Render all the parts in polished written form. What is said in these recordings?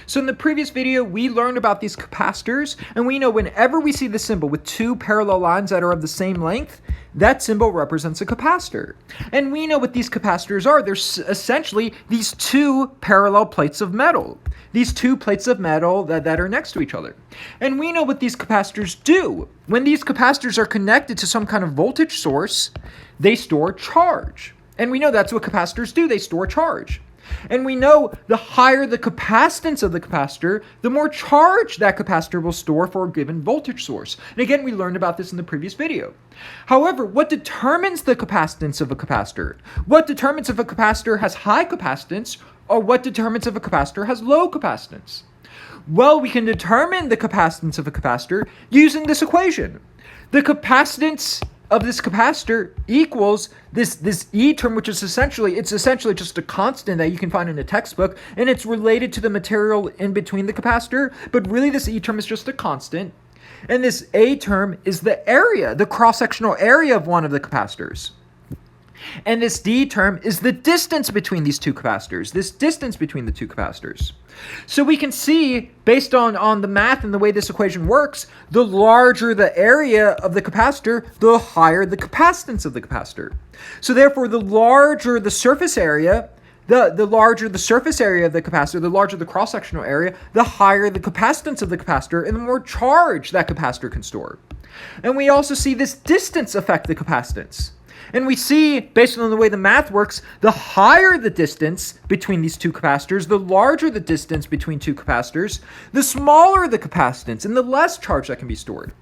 So in the previous video, we learned about these capacitors, and we know whenever we see the symbol with two parallel lines that are of the same length, that symbol represents a capacitor. And we know what these capacitors are. They're essentially these two parallel plates of metal. These two plates of metal that are next to each other. And we know what these capacitors do. When these capacitors are connected to some kind of voltage source, they store charge. And we know that's what capacitors do. They store charge. And we know the higher the capacitance of the capacitor, the more charge that capacitor will store for a given voltage source. And again, we learned about this in the previous video. However, what determines the capacitance of a capacitor? What determines if a capacitor has high capacitance, or what determines if a capacitor has low capacitance? Well, we can determine the capacitance of a capacitor using this equation. The capacitance of this capacitor equals this E term, which is essentially just a constant that you can find in a textbook, and it's related to the material in between the capacitor, but really this E term is just a constant. And this A term is the area, the cross-sectional area of one of the capacitors. And this D term is the distance between these two capacitors, this distance between the two capacitors. So we can see, based on the math and the way this equation works, the larger the area of the capacitor, the higher the capacitance of the capacitor. So therefore, the larger the surface area, the larger the surface area of the capacitor, the larger the cross-sectional area, the higher the capacitance of the capacitor, and the more charge that capacitor can store. And we also see this distance affect the capacitance. And we see, based on the way the math works, the higher the distance between these two capacitors, the larger the distance between two capacitors, the smaller the capacitance and the less charge that can be stored.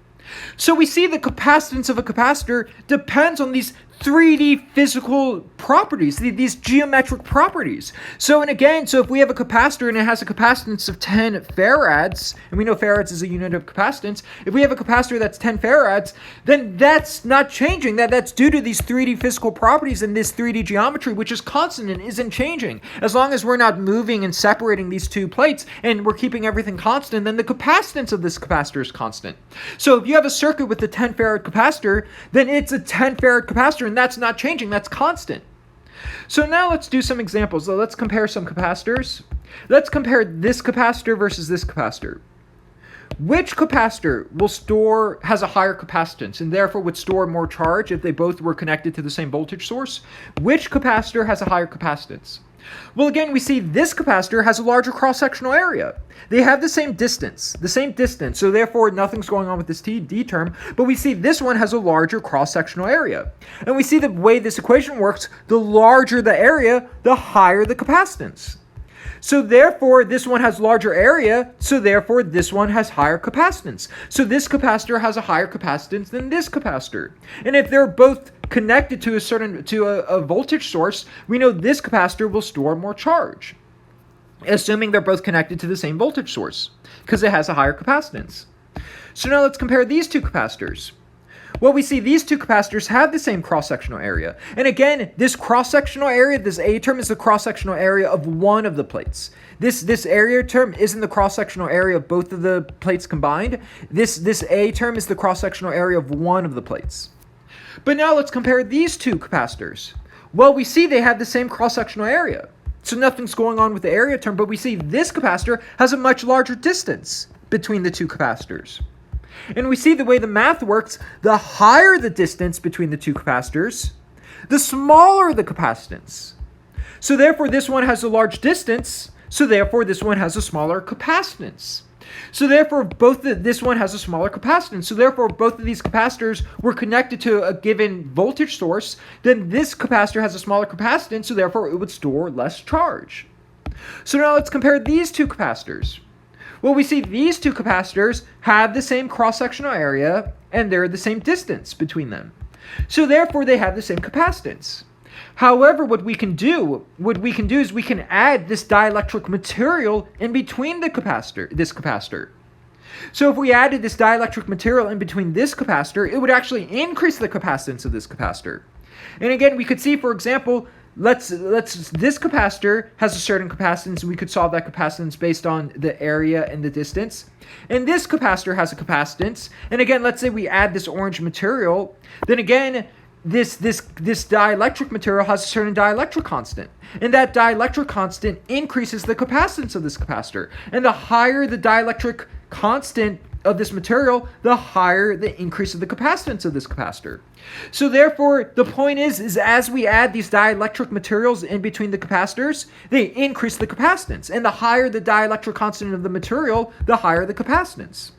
So we see the capacitance of a capacitor depends on these 3D physical properties, these geometric properties. So if we have a capacitor and it has a capacitance of 10 farads, and we know farads is a unit of capacitance, if we have a capacitor that's 10 farads, then that's not changing. That's due to these 3D physical properties and this 3D geometry, which is constant and isn't changing. As long as we're not moving and separating these two plates and we're keeping everything constant, then the capacitance of this capacitor is constant. So if you have a circuit with a 10 farad capacitor, then it's a 10 farad capacitor, and that's not changing, that's constant. So now let's do some examples. So let's compare some capacitors. Let's compare this capacitor versus this capacitor. Which capacitor has a higher capacitance and therefore would store more charge if they both were connected to the same voltage source? Which capacitor has a higher capacitance? Well, again, we see this capacitor has a larger cross-sectional area. They have the same distance, so therefore nothing's going on with this D term, but we see this one has a larger cross-sectional area. And we see the way this equation works, the larger the area, the higher the capacitance. So therefore, this one has larger area, so therefore this one has higher capacitance. So this capacitor has a higher capacitance than this capacitor. And if they're both connected to a voltage source, we know this capacitor will store more charge, assuming they're both connected to the same voltage source, because it has a higher capacitance. So now let's compare these two capacitors. Well, we see these two capacitors have the same cross-sectional area. And again, this cross-sectional area, this A term, is the cross-sectional area of one of the plates. This area term isn't the cross-sectional area of both of the plates combined. This A term is the cross-sectional area of one of the plates. But now let's compare these two capacitors. Well, we see they have the same cross-sectional area. So nothing's going on with the area term, but we see this capacitor has a much larger distance between the two capacitors. And we see the way the math works, the higher the distance between the two capacitors, the smaller the capacitance. So therefore this one has a large distance, so therefore this one has a smaller capacitance. So therefore this one has a smaller capacitance. So therefore both of these capacitors were connected to a given voltage source, then this capacitor has a smaller capacitance, so therefore it would store less charge. So now let's compare these two capacitors. Well, we see these two capacitors have the same cross-sectional area and they're the same distance between them. So therefore they have the same capacitance. However, what we can do is we can add this dielectric material in between this capacitor. So if we added this dielectric material in between this capacitor, it would actually increase the capacitance of this capacitor. And again, we could see, for example, this capacitor has a certain capacitance, and we could solve that capacitance based on the area and the distance. And this capacitor has a capacitance, and again, let's say we add this orange material, then again, this dielectric material has a certain dielectric constant, and that dielectric constant increases the capacitance of this capacitor. And the higher the dielectric constant of this material, the higher the increase of the capacitance of this capacitor. So therefore, the point is as we add these dielectric materials in between the capacitors, they increase the capacitance. And the higher the dielectric constant of the material, the higher the capacitance.